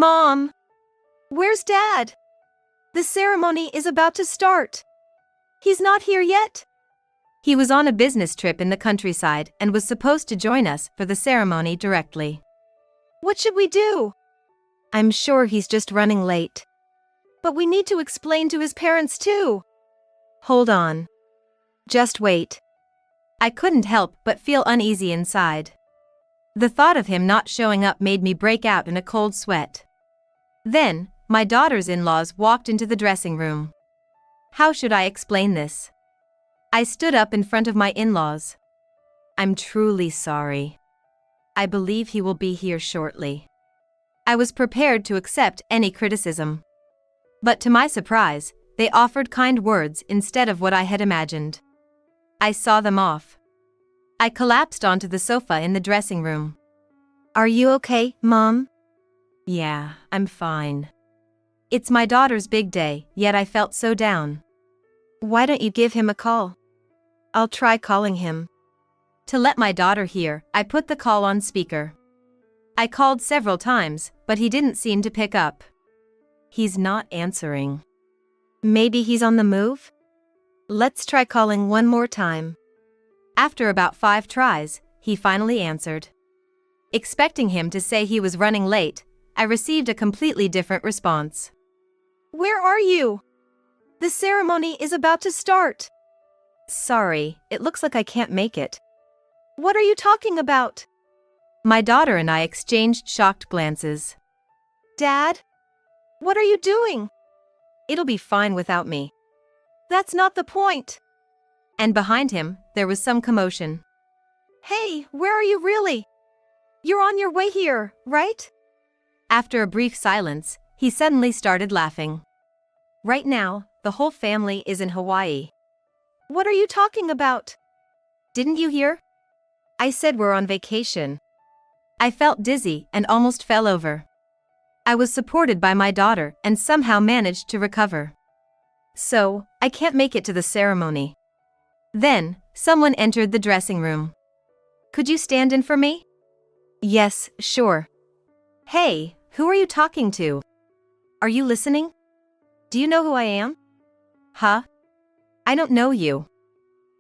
Mom! Where's Dad? The ceremony is about to start. He's not here yet? He was on a business trip in the countryside and was supposed to join us for the ceremony directly. What should we do? I'm sure he's just running late. But we need to explain to his parents too. Hold on. Just wait. I couldn't help but feel uneasy inside. The thought of him not showing up made me break out in a cold sweat. Then, my daughters-in-laws walked into the dressing room. How should I explain this? I stood up in front of my in-laws. I'm truly sorry. I believe he will be here shortly. I was prepared to accept any criticism. But to my surprise, they offered kind words instead of what I had imagined. I saw them off. I collapsed onto the sofa in the dressing room. Are you okay, Mom? Yeah, I'm fine. It's my daughter's big day, yet I felt so down. Why don't you give him a call? I'll try calling him. To let my daughter hear, I put the call on speaker. I called several times, but he didn't seem to pick up. He's not answering. Maybe he's on the move? Let's try calling one more time. After about 5 tries, he finally answered. Expecting him to say he was running late, I received a completely different response. Where are you? The ceremony is about to start. Sorry, it looks like I can't make it. What are you talking about? My daughter and I exchanged shocked glances. Dad? What are you doing? It'll be fine without me. That's not the point. And behind him, there was some commotion. Hey, where are you really? You're on your way here, right? After a brief silence, he suddenly started laughing. Right now, the whole family is in Hawaii. What are you talking about? Didn't you hear? I said we're on vacation. I felt dizzy and almost fell over. I was supported by my daughter and somehow managed to recover. So, I can't make it to the ceremony. Then, someone entered the dressing room. Could you stand in for me? Yes, sure. Hey, who are you talking to? Are you listening? Do you know who I am? Huh? I don't know you.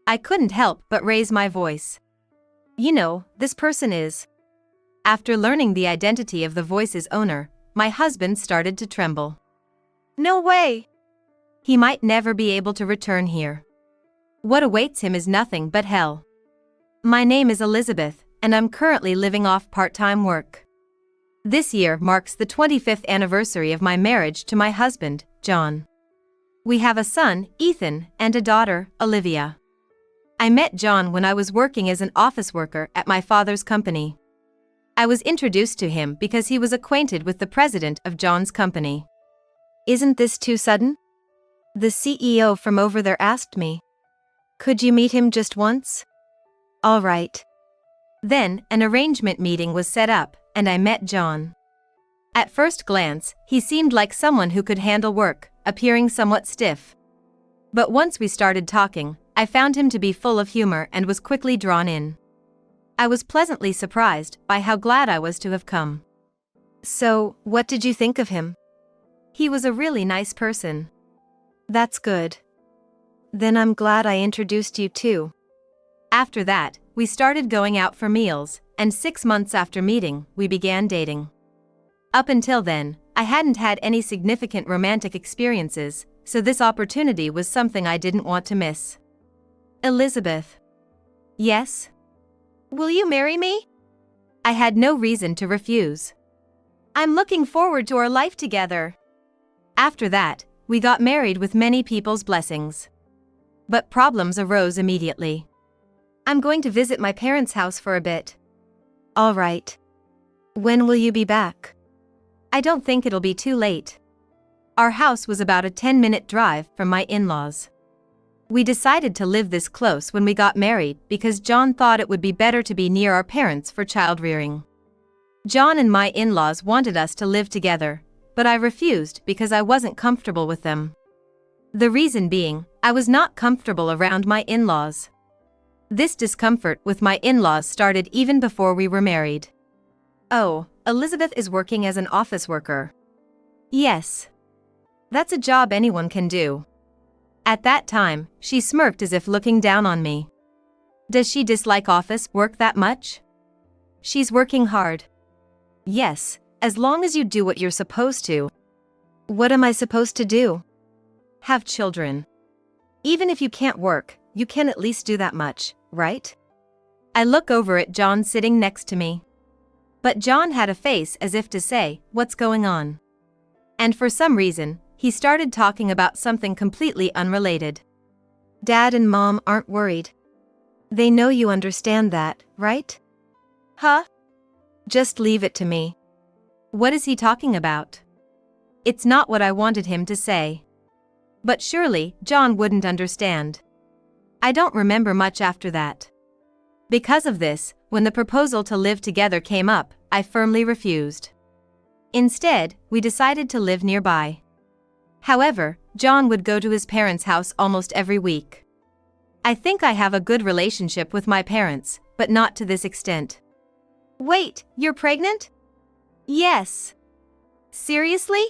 I couldn't help but raise my voice. You know, this person is. After learning the identity of the voice's owner, my husband started to tremble. No way! He might never be able to return here. What awaits him is nothing but hell. My name is Elizabeth, and I'm currently living off part-time work. This year marks the 25th anniversary of my marriage to my husband, John. We have a son, Ethan, and a daughter, Olivia. I met John when I was working as an office worker at my father's company. I was introduced to him because he was acquainted with the president of John's company. Isn't this too sudden? The CEO from over there asked me. Could you meet him just once? All right. Then, an arrangement meeting was set up, and I met John. At first glance, he seemed like someone who could handle work, appearing somewhat stiff. But once we started talking, I found him to be full of humor and was quickly drawn in. I was pleasantly surprised by how glad I was to have come. So, what did you think of him? He was a really nice person. That's good. Then I'm glad I introduced you too. After that, we started going out for meals, and 6 months after meeting, we began dating. Up until then, I hadn't had any significant romantic experiences, so this opportunity was something I didn't want to miss. Elizabeth. Yes? Will you marry me? I had no reason to refuse. I'm looking forward to our life together. After that, we got married with many people's blessings. But problems arose immediately. I'm going to visit my parents' house for a bit. All right. When will you be back? I don't think it'll be too late. Our house was about a 10-minute drive from my in-laws. We decided to live this close when we got married because John thought it would be better to be near our parents for child rearing. John and my in-laws wanted us to live together, but I refused because I wasn't comfortable with them. The reason being, I was not comfortable around my in-laws. This discomfort with my in-laws started even before we were married. Oh, Elizabeth is working as an office worker. Yes. That's a job anyone can do. At that time, she smirked as if looking down on me. Does she dislike office work that much? She's working hard. Yes, as long as you do what you're supposed to. What am I supposed to do? Have children. Even if you can't work, you can at least do that much, right? I look over at John sitting next to me. But John had a face as if to say, "What's going on?" And for some reason, he started talking about something completely unrelated. Dad and Mom aren't worried. They know you understand that, right? Huh? Just leave it to me. What is he talking about? It's not what I wanted him to say. But surely, John wouldn't understand. I don't remember much after that. Because of this, when the proposal to live together came up, I firmly refused. Instead, we decided to live nearby. However, John would go to his parents' house almost every week. I think I have a good relationship with my parents, but not to this extent. Wait, you're pregnant? Yes. Seriously?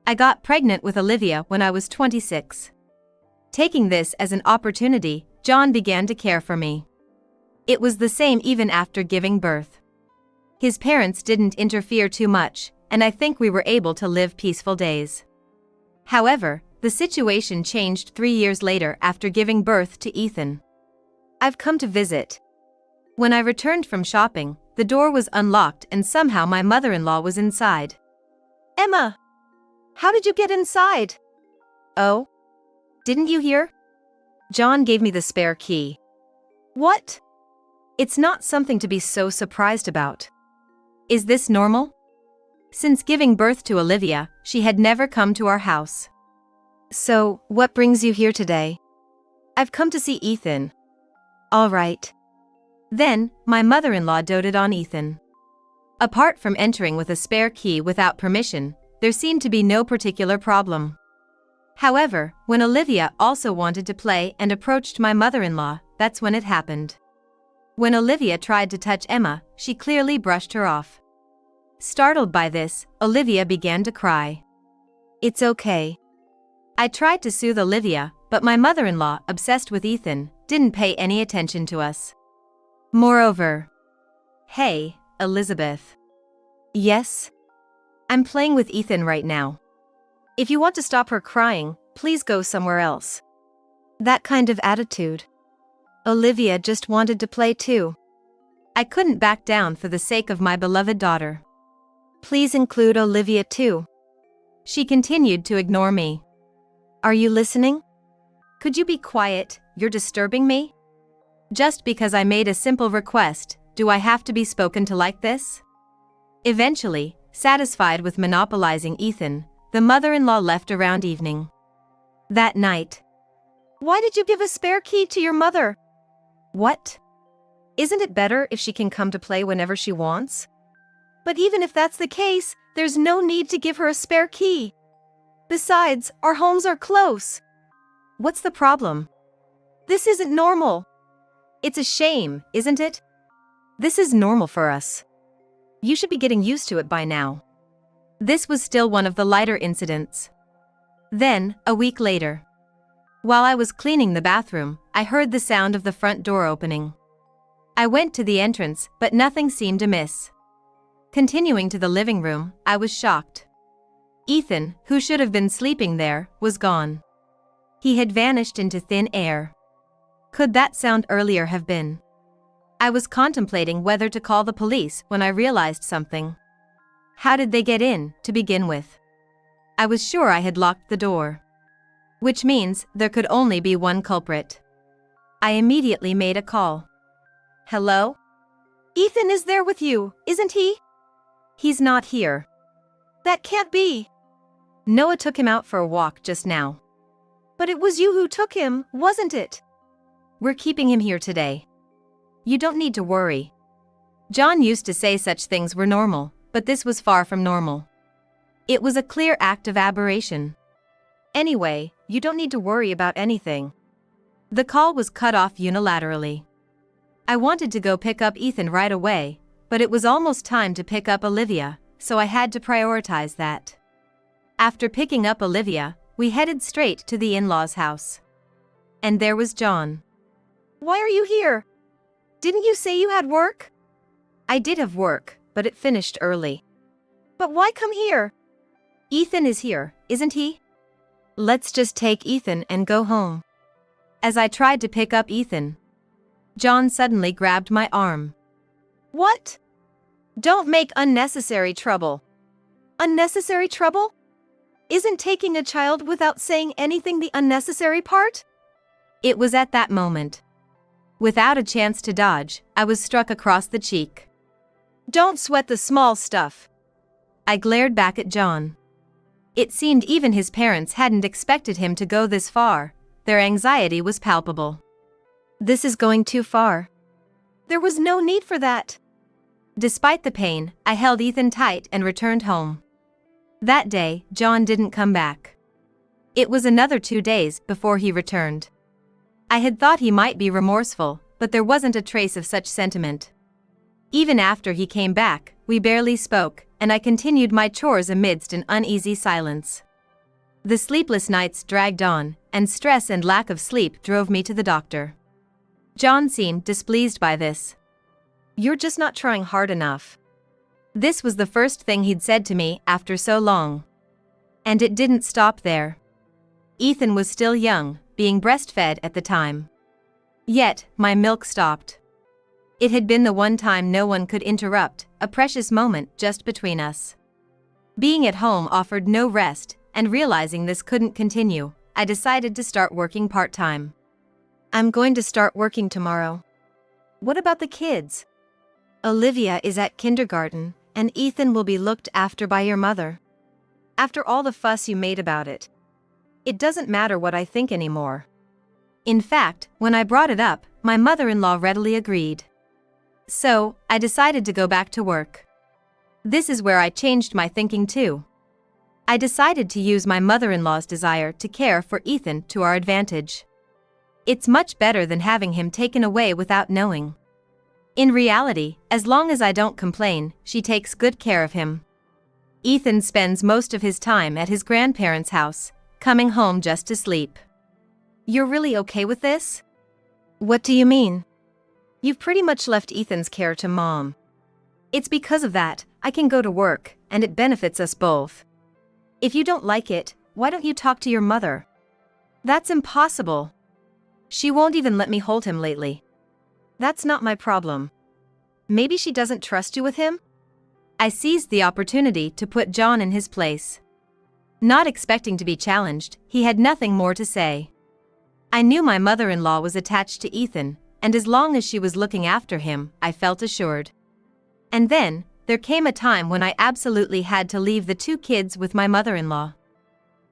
I got pregnant with Olivia when I was 26. Taking this as an opportunity, John began to care for me. It was the same even after giving birth. His parents didn't interfere too much, and I think we were able to live peaceful days. However, the situation changed 3 years later after giving birth to Ethan. I've come to visit. When I returned from shopping, the door was unlocked and somehow my mother-in-law was inside. Emma! How did you get inside? Oh? Didn't you hear? John gave me the spare key. What? It's not something to be so surprised about. Is this normal? Since giving birth to Olivia, she had never come to our house. So, what brings you here today? I've come to see Ethan. All right. Then, my mother-in-law doted on Ethan. Apart from entering with a spare key without permission, there seemed to be no particular problem. However, when Olivia also wanted to play and approached my mother-in-law, that's when it happened. When Olivia tried to touch Emma, she clearly brushed her off. Startled by this, Olivia began to cry. It's okay. I tried to soothe Olivia, but my mother-in-law, obsessed with Ethan, didn't pay any attention to us. Moreover, "Hey, Elizabeth." Yes? I'm playing with Ethan right now. If you want to stop her crying, please go somewhere else. That kind of attitude. Olivia just wanted to play too. I couldn't back down for the sake of my beloved daughter. Please include Olivia too. She continued to ignore me. Are you listening? Could you be quiet? You're disturbing me. Just because I made a simple request, do I have to be spoken to like this? Eventually, satisfied with monopolizing Ethan, the mother-in-law left around evening. That night. Why did you give a spare key to your mother? What? Isn't it better if she can come to play whenever she wants? But even if that's the case, there's no need to give her a spare key. Besides, our homes are close. What's the problem? This isn't normal. It's a shame, isn't it? This is normal for us. You should be getting used to it by now. This was still one of the lighter incidents. Then, a week later. While I was cleaning the bathroom, I heard the sound of the front door opening. I went to the entrance, but nothing seemed amiss. Continuing to the living room, I was shocked. Ethan, who should have been sleeping there, was gone. He had vanished into thin air. Could that sound earlier have been? I was contemplating whether to call the police when I realized something. How did they get in, to begin with? I was sure I had locked the door. Which means there could only be one culprit. I immediately made a call. Hello? Ethan is there with you, isn't he? He's not here. That can't be. Noah took him out for a walk just now. But it was you who took him, wasn't it? We're keeping him here today. You don't need to worry. John used to say such things were normal, but this was far from normal. It was a clear act of aberration. Anyway, you don't need to worry about anything. The call was cut off unilaterally. I wanted to go pick up Ethan right away, But it was almost time to pick up Olivia, so I had to prioritize that. After picking up Olivia, we headed straight to the in-laws' house. And there was John. Why are you here? Didn't you say you had work? I did have work, but it finished early. But why come here? Ethan is here, isn't he? Let's just take Ethan and go home. As I tried to pick up Ethan, John suddenly grabbed my arm. What? Don't make unnecessary trouble. Unnecessary trouble? Isn't taking a child without saying anything the unnecessary part? It was at that moment. Without a chance to dodge, I was struck across the cheek. Don't sweat the small stuff. I glared back at John. It seemed even his parents hadn't expected him to go this far. Their anxiety was palpable. This is going too far. There was no need for that. Despite the pain, I held Ethan tight and returned home. That day, John didn't come back. It was another 2 days before he returned. I had thought he might be remorseful, but there wasn't a trace of such sentiment. Even after he came back, we barely spoke, and I continued my chores amidst an uneasy silence. The sleepless nights dragged on, and stress and lack of sleep drove me to the doctor. John seemed displeased by this. You're just not trying hard enough. This was the first thing he'd said to me after so long. And it didn't stop there. Ethan was still young, being breastfed at the time. Yet, my milk stopped. It had been the one time no one could interrupt, a precious moment just between us. Being at home offered no rest, and realizing this couldn't continue, I decided to start working part-time. I'm going to start working tomorrow. What about the kids? Olivia is at kindergarten, and Ethan will be looked after by your mother. After all the fuss you made about it, it doesn't matter what I think anymore. In fact, when I brought it up, my mother-in-law readily agreed. So, I decided to go back to work. This is where I changed my thinking too. I decided to use my mother-in-law's desire to care for Ethan to our advantage. It's much better than having him taken away without knowing. In reality, as long as I don't complain, she takes good care of him. Ethan spends most of his time at his grandparents' house, coming home just to sleep. You're really okay with this? What do you mean? You've pretty much left Ethan's care to Mom. It's because of that, I can go to work, and it benefits us both. If you don't like it, why don't you talk to your mother? That's impossible. She won't even let me hold him lately. That's not my problem. Maybe she doesn't trust you with him? I seized the opportunity to put John in his place. Not expecting to be challenged, he had nothing more to say. I knew my mother-in-law was attached to Ethan, and as long as she was looking after him, I felt assured. And then, there came a time when I absolutely had to leave the 2 kids with my mother-in-law.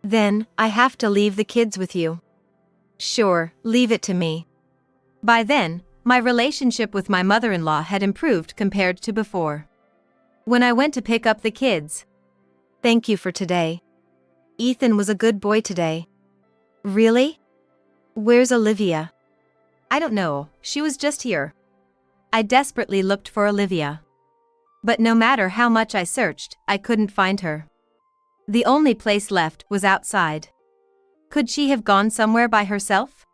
Then, I have to leave the kids with you. Sure, leave it to me. By then, my relationship with my mother-in-law had improved compared to before. When I went to pick up the kids, thank you for today. Ethan was a good boy today. Really? Where's Olivia? I don't know, she was just here. I desperately looked for Olivia. But no matter how much I searched, I couldn't find her. The only place left was outside. Could she have gone somewhere by herself?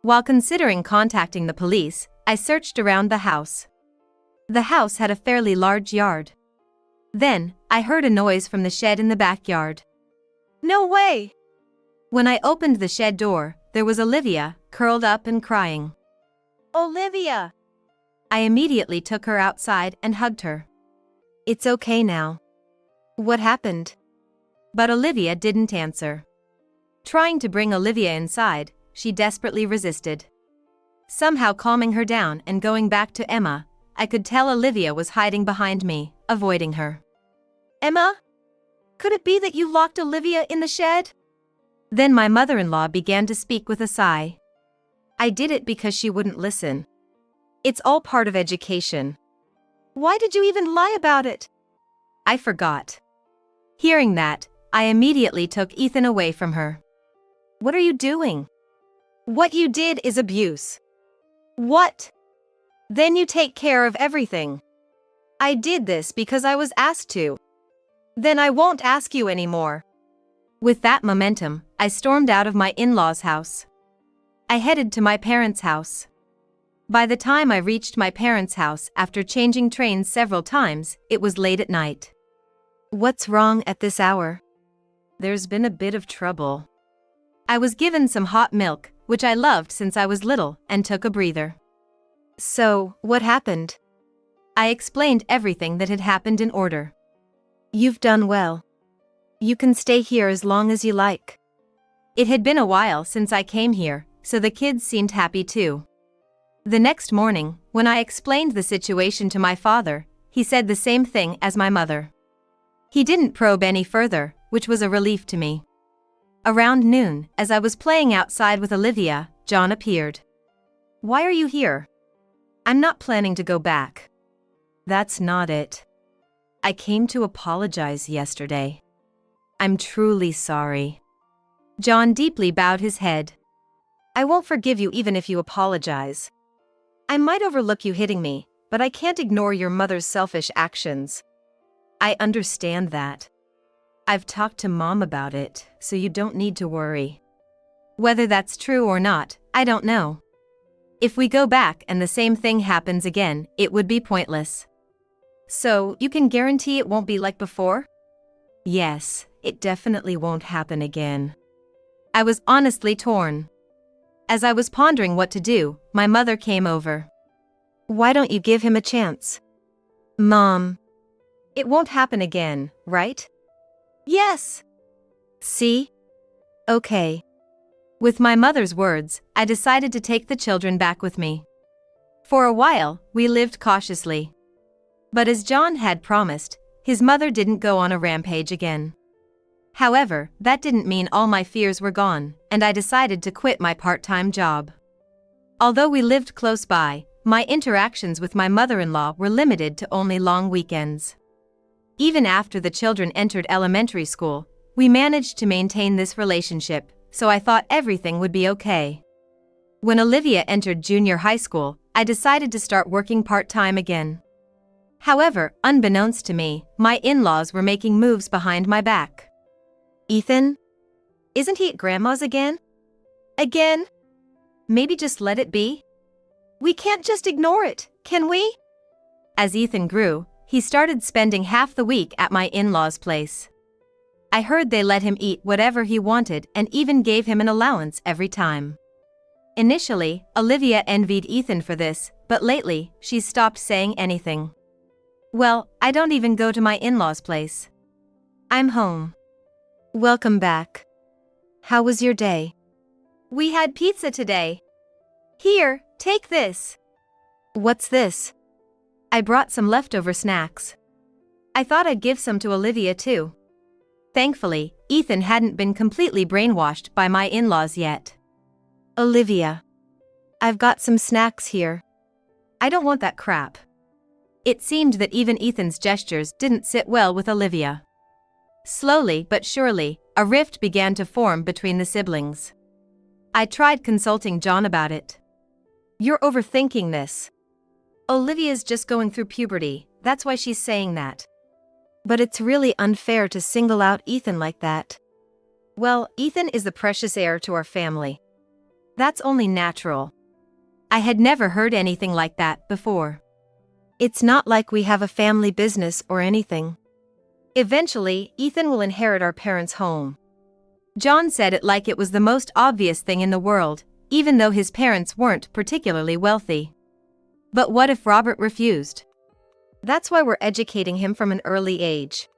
While considering contacting the police, I searched around the house. The house had a fairly large yard. Then, I heard a noise from the shed in the backyard. No way! When I opened the shed door, there was Olivia, curled up and crying. Olivia! I immediately took her outside and hugged her. It's okay now. What happened? But Olivia didn't answer. Trying to bring Olivia inside, she desperately resisted. Somehow calming her down and going back to Emma, I could tell Olivia was hiding behind me, avoiding her. Emma? Could it be that you locked Olivia in the shed? Then my mother-in-law began to speak with a sigh. I did it because she wouldn't listen. It's all part of education. Why did you even lie about it? I forgot. Hearing that, I immediately took Ethan away from her. What are you doing? What you did is abuse. What? Then you take care of everything. I did this because I was asked to. Then I won't ask you anymore. With that momentum, I stormed out of my in-laws' house. I headed to my parents' house. By the time I reached my parents' house after changing trains several times, it was late at night. What's wrong at this hour? There's been a bit of trouble. I was given some hot milk, which I loved since I was little, and took a breather. So, what happened? I explained everything that had happened in order. You've done well. You can stay here as long as you like. It had been a while since I came here, so the kids seemed happy too. The next morning, when I explained the situation to my father, he said the same thing as my mother. He didn't probe any further, which was a relief to me. Around noon, as I was playing outside with Olivia, John appeared. Why are you here? I'm not planning to go back. That's not it. I came to apologize yesterday. I'm truly sorry. John deeply bowed his head. I won't forgive you even if you apologize. I might overlook you hitting me, but I can't ignore your mother's selfish actions. I understand that. I've talked to Mom about it, so you don't need to worry. Whether that's true or not, I don't know. If we go back and the same thing happens again, it would be pointless. So, you can guarantee it won't be like before? Yes, it definitely won't happen again. I was honestly torn. As I was pondering what to do, my mother came over. Why don't you give him a chance? Mom. It won't happen again, right? Yes. See? Okay. With my mother's words, I decided to take the children back with me. For a while, we lived cautiously. But as John had promised, his mother didn't go on a rampage again. However, that didn't mean all my fears were gone, and I decided to quit my part-time job. Although we lived close by, my interactions with my mother-in-law were limited to only long weekends. Even after the children entered elementary school, we managed to maintain this relationship, so I thought everything would be okay. When Olivia entered junior high school, I decided to start working part-time again. However, unbeknownst to me, my in-laws were making moves behind my back. Ethan? Isn't he at Grandma's again? Again? Maybe just let it be? We can't just ignore it, can we? As Ethan grew, he started spending half the week at my in-laws' place. I heard they let him eat whatever he wanted and even gave him an allowance every time. Initially, Olivia envied Ethan for this, but lately, she's stopped saying anything. Well, I don't even go to my in-laws' place. I'm home. Welcome back. How was your day? We had pizza today. Here, take this. What's this? I brought some leftover snacks. I thought I'd give some to Olivia too. Thankfully, Ethan hadn't been completely brainwashed by my in-laws yet. Olivia. I've got some snacks here. I don't want that crap. It seemed that even Ethan's gestures didn't sit well with Olivia. Slowly but surely, a rift began to form between the siblings. I tried consulting John about it. You're overthinking this. Olivia's just going through puberty, that's why she's saying that. But it's really unfair to single out Ethan like that. Well, Ethan is the precious heir to our family. That's only natural. I had never heard anything like that before. It's not like we have a family business or anything. Eventually, Ethan will inherit our parents' home. John said it like it was the most obvious thing in the world, even though his parents weren't particularly wealthy. But what if Robert refused? That's why we're educating him from an early age.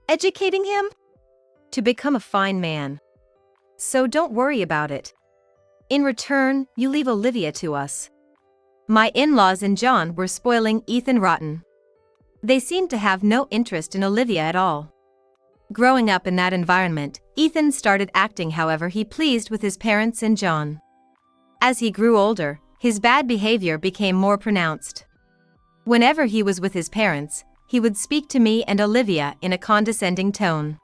Educating him? To become a fine man. So don't worry about it. In return, you leave Olivia to us. My in-laws and John were spoiling Ethan rotten. They seemed to have no interest in Olivia at all. Growing up in that environment, Ethan started acting however he pleased with his parents and John. As he grew older, his bad behavior became more pronounced. Whenever he was with his parents, he would speak to me and Olivia in a condescending tone.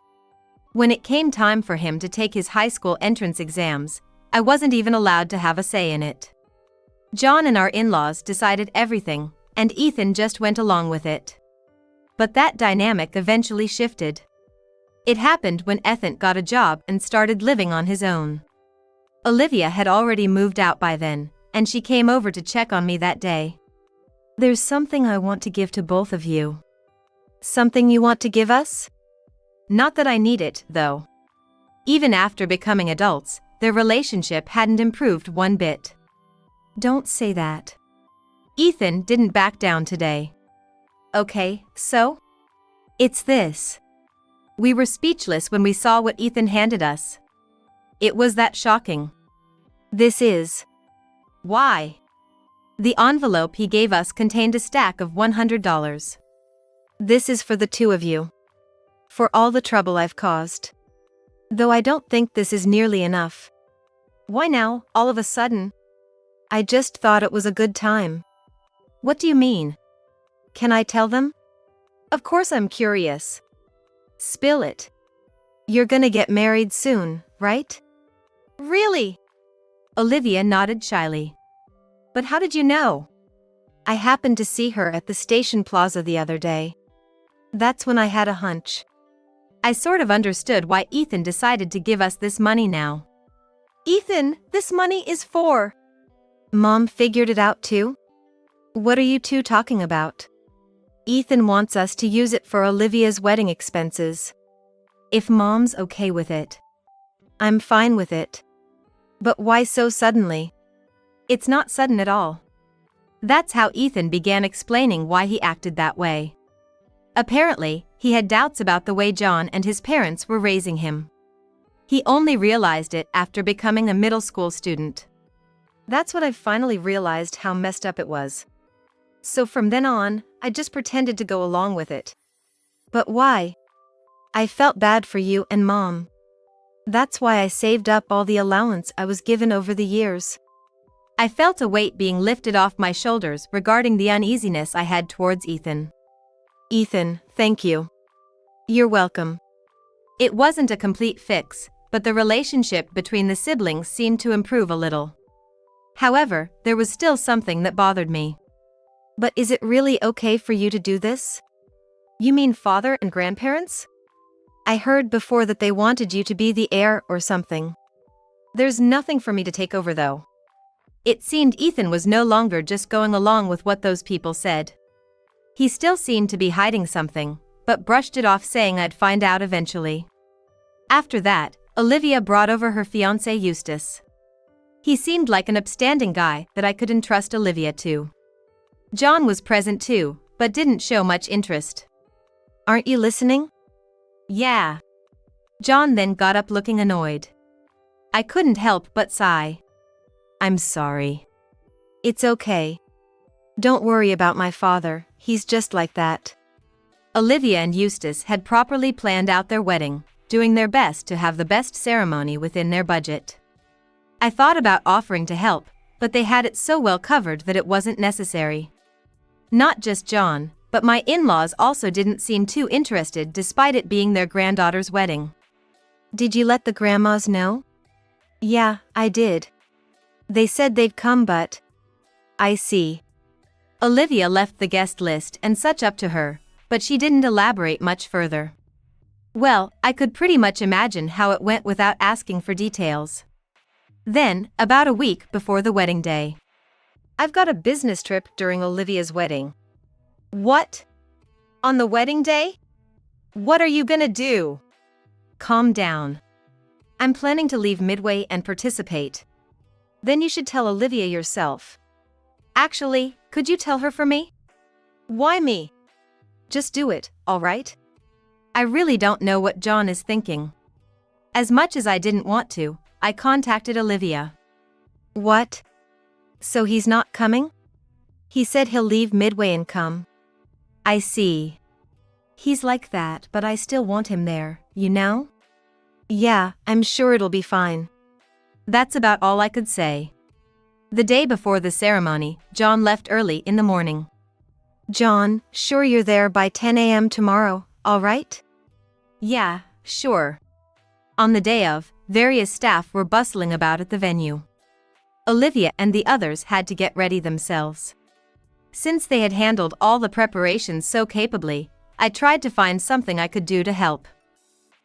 When it came time for him to take his high school entrance exams, I wasn't even allowed to have a say in it. John and our in-laws decided everything, and Ethan just went along with it. But that dynamic eventually shifted. It happened when Ethan got a job and started living on his own. Olivia had already moved out by then, and she came over to check on me that day. "There's something I want to give to both of you." "Something you want to give us?" Not that I need it, though. Even after becoming adults, their relationship hadn't improved one bit. "Don't say that." Ethan didn't back down today. "Okay, so?" "It's this." We were speechless when we saw what Ethan handed us. It was that shocking. "This is..." "Why?" The envelope he gave us contained a stack of $100. "This is for the two of you. For all the trouble I've caused. Though I don't think this is nearly enough." "Why now, all of a sudden?" "I just thought it was a good time." "What do you mean?" "Can I tell them?" "Of course I'm curious." "Spill it." "You're gonna get married soon, right?" "Really?" Olivia nodded shyly. "But how did you know?" "I happened to see her at the station plaza the other day. That's when I had a hunch." I sort of understood why Ethan decided to give us this money now. "Ethan, this money is for..." "Mom figured it out too?" "What are you two talking about?" "Ethan wants us to use it for Olivia's wedding expenses." "If Mom's okay with it." "I'm fine with it." "But why so suddenly?" "It's not sudden at all." That's how Ethan began explaining why he acted that way. Apparently, he had doubts about the way John and his parents were raising him. He only realized it after becoming a middle school student. That's when I finally realized how messed up it was. So from then on, I just pretended to go along with it. "But why?" "I felt bad for you and Mom. That's why I saved up all the allowance I was given over the years." I felt a weight being lifted off my shoulders regarding the uneasiness I had towards Ethan. "Ethan, thank you." "You're welcome." It wasn't a complete fix, but the relationship between the siblings seemed to improve a little. However, there was still something that bothered me. "But is it really okay for you to do this?" "You mean father and grandparents?" "I heard before that they wanted you to be the heir or something." "There's nothing for me to take over though." It seemed Ethan was no longer just going along with what those people said. He still seemed to be hiding something, but brushed it off saying I'd find out eventually. After that, Olivia brought over her fiancé Eustace. He seemed like an upstanding guy that I could entrust Olivia to. John was present too, but didn't show much interest. "Aren't you listening?" "Yeah." John then got up looking annoyed. I couldn't help but sigh. "I'm sorry." "It's okay. Don't worry about my father, he's just like that." Olivia and Eustace had properly planned out their wedding, doing their best to have the best ceremony within their budget. I thought about offering to help, but they had it so well covered that it wasn't necessary. Not just John, but my in-laws also didn't seem too interested despite it being their granddaughter's wedding. "Did you let the grandmas know?" "Yeah, I did. They said they'd come but..." "I see." Olivia left the guest list and such up to her, but she didn't elaborate much further. Well, I could pretty much imagine how it went without asking for details. Then, about a week before the wedding day. "I've got a business trip during Olivia's wedding." "What? On the wedding day? What are you gonna do?" "Calm down. I'm planning to leave midway and participate." "Then you should tell Olivia yourself." "Actually, could you tell her for me?" "Why me?" "Just do it, all right?" I really don't know what John is thinking. As much as I didn't want to, I contacted Olivia. "What? So he's not coming?" "He said he'll leave midway and come." "I see." "He's like that, but I still want him there, you know?" "Yeah, I'm sure it'll be fine." That's about all I could say. The day before the ceremony, John left early in the morning. "John, sure you're there by 10 a.m. tomorrow, all right?" "Yeah, sure." On the day of, various staff were bustling about at the venue. Olivia and the others had to get ready themselves. Since they had handled all the preparations so capably, I tried to find something I could do to help.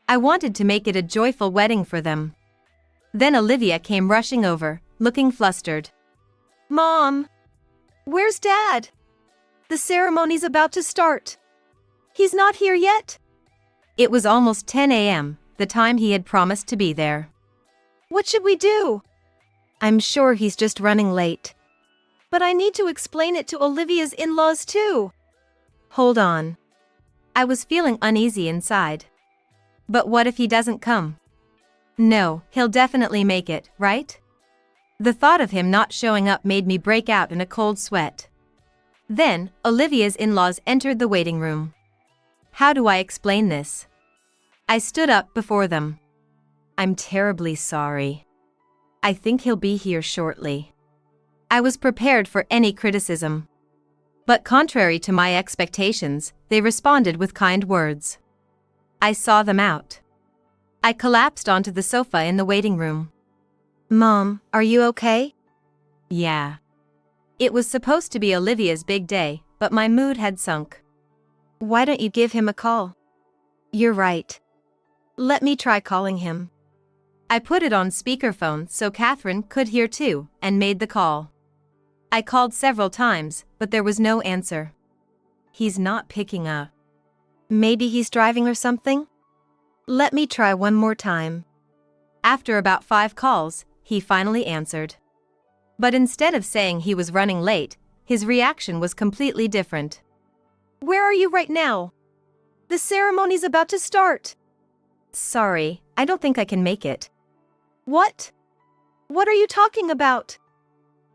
I wanted to make it a joyful wedding for them. Then Olivia came rushing over, looking flustered. Mom! Where's Dad? The ceremony's about to start. He's not here yet? It was almost 10 a.m., the time he had promised to be there. What should we do? I'm sure he's just running late. But I need to explain it to Olivia's in-laws too. Hold on. I was feeling uneasy inside. But what if he doesn't come? No, he'll definitely make it, right? The thought of him not showing up made me break out in a cold sweat. Then, Olivia's in-laws entered the waiting room. How do I explain this? I stood up before them. I'm terribly sorry. I think he'll be here shortly. I was prepared for any criticism. But contrary to my expectations, they responded with kind words. I saw them out. I collapsed onto the sofa in the waiting room. Mom, are you okay? Yeah. It was supposed to be Olivia's big day, but my mood had sunk. Why don't you give him a call? You're right. Let me try calling him. I put it on speakerphone so Catherine could hear too, and made the call. I called several times, but there was no answer. He's not picking up. Maybe he's driving or something? Let me try one more time. After about 5 calls, he finally answered. But instead of saying he was running late, his reaction was completely different. Where are you right now? The ceremony's about to start. Sorry, I don't think I can make it. What? What are you talking about?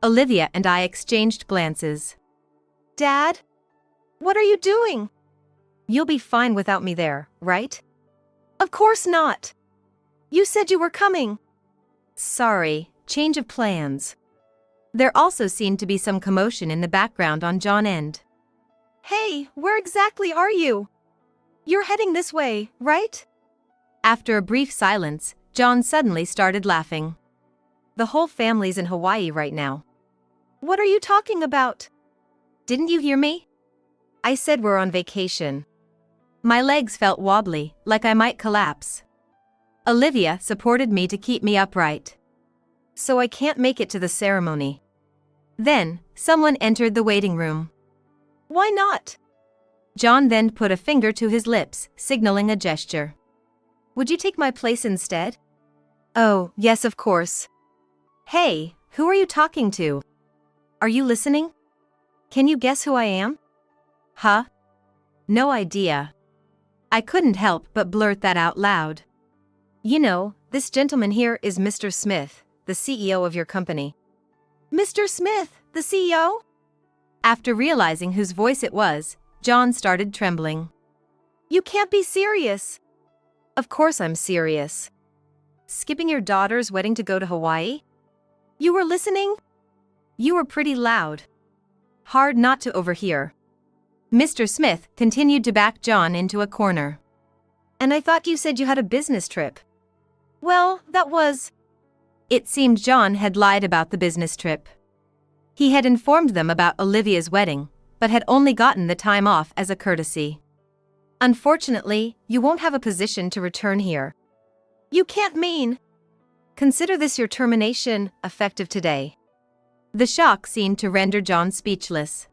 Olivia and I exchanged glances. Dad? What are you doing? You'll be fine without me there, right? Of course not. You said you were coming. Sorry, change of plans. There also seemed to be some commotion in the background on John's end. Hey, where exactly are you? You're heading this way, right? After a brief silence, John suddenly started laughing. The whole family's in Hawaii right now. What are you talking about? Didn't you hear me? I said we're on vacation. My legs felt wobbly, like I might collapse. Olivia supported me to keep me upright. So I can't make it to the ceremony. Then, someone entered the waiting room. Why not? John then put a finger to his lips, signaling a gesture. Would you take my place instead? Oh, yes, of course. Hey, who are you talking to? Are you listening? Can you guess who I am? Huh? No idea. I couldn't help but blurt that out loud. You know, this gentleman here is Mr. Smith, the CEO of your company. Mr. Smith, the CEO? After realizing whose voice it was, John started trembling. You can't be serious. Of course I'm serious. Skipping your daughter's wedding to go to Hawaii? You were listening? You were pretty loud. Hard not to overhear. Mr. Smith continued to back John into a corner. And I thought you said you had a business trip. Well, that was... It seemed John had lied about the business trip. He had informed them about Olivia's wedding, but had only gotten the time off as a courtesy. Unfortunately, you won't have a position to return here. You can't mean... Consider this your termination, effective today. The shock seemed to render John speechless.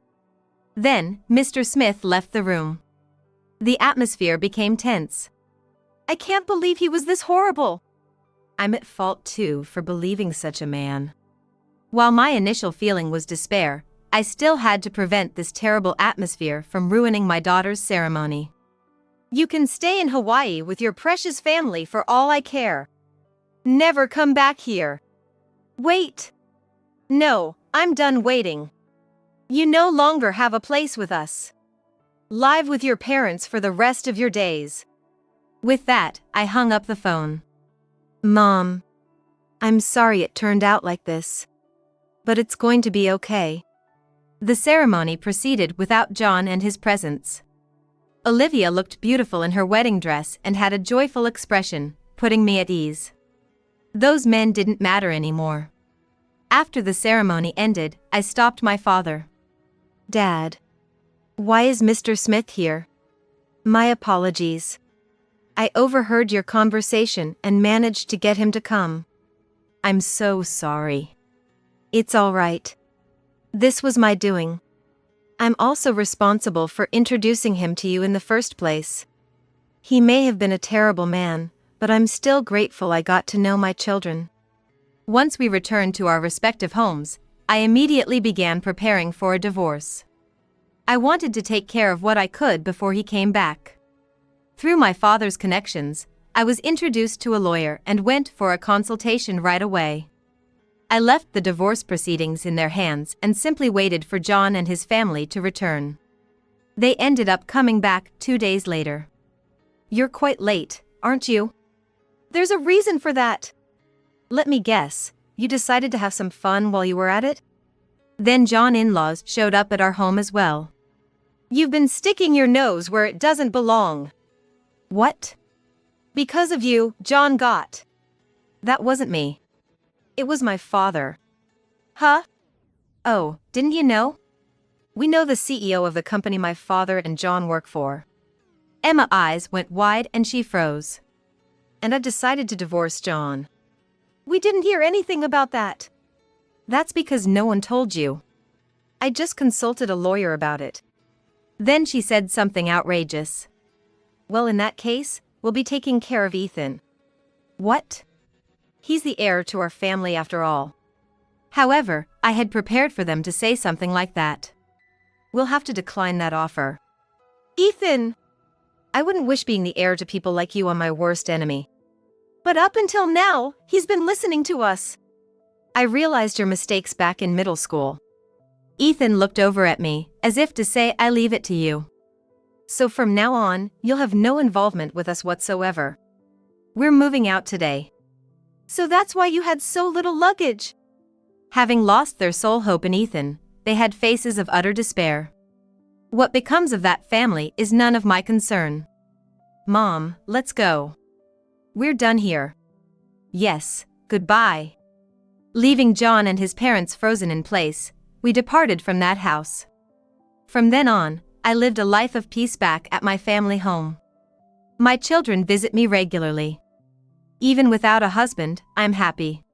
Then, Mr. Smith left the room. The atmosphere became tense. I can't believe he was this horrible. I'm at fault too for believing such a man. While my initial feeling was despair, I still had to prevent this terrible atmosphere from ruining my daughter's ceremony. You can stay in Hawaii with your precious family for all I care. Never come back here. Wait. No, I'm done waiting. You no longer have a place with us. Live with your parents for the rest of your days. With that, I hung up the phone. Mom, I'm sorry it turned out like this. But it's going to be okay. The ceremony proceeded without John and his presence. Olivia looked beautiful in her wedding dress and had a joyful expression, putting me at ease. Those men didn't matter anymore. After the ceremony ended, I stopped my father. Dad, why is Mr. Smith here? My apologies. I overheard your conversation and managed to get him to come. I'm so sorry. It's all right. This was my doing. I'm also responsible for introducing him to you in the first place. He may have been a terrible man, but I'm still grateful I got to know my children. Once we returned to our respective homes, I immediately began preparing for a divorce. I wanted to take care of what I could before he came back. Through my father's connections, I was introduced to a lawyer and went for a consultation right away. I left the divorce proceedings in their hands and simply waited for John and his family to return. They ended up coming back 2 days later. You're quite late, aren't you? There's a reason for that. Let me guess, you decided to have some fun while you were at it? Then John's in-laws showed up at our home as well. You've been sticking your nose where it doesn't belong. What? Because of you, John got. That wasn't me. It was my father. Huh? Oh, didn't you know? We know the CEO of the company my father and John work for. Emma's eyes went wide and she froze. And I've decided to divorce John. We didn't hear anything about that. That's because no one told you. I just consulted a lawyer about it. Then she said something outrageous. Well, in that case, we'll be taking care of Ethan. What? He's the heir to our family after all. However, I had prepared for them to say something like that. We'll have to decline that offer. Ethan! I wouldn't wish being the heir to people like you on my worst enemy. But up until now, he's been listening to us. I realized your mistakes back in middle school. Ethan looked over at me, as if to say I leave it to you. So from now on, you'll have no involvement with us whatsoever. We're moving out today. So that's why you had so little luggage. Having lost their sole hope in Ethan, they had faces of utter despair. What becomes of that family is none of my concern. Mom, let's go. We're done here. Yes, goodbye. Leaving John and his parents frozen in place, we departed from that house. From then on, I lived a life of peace back at my family home. My children visit me regularly. Even without a husband, I'm happy.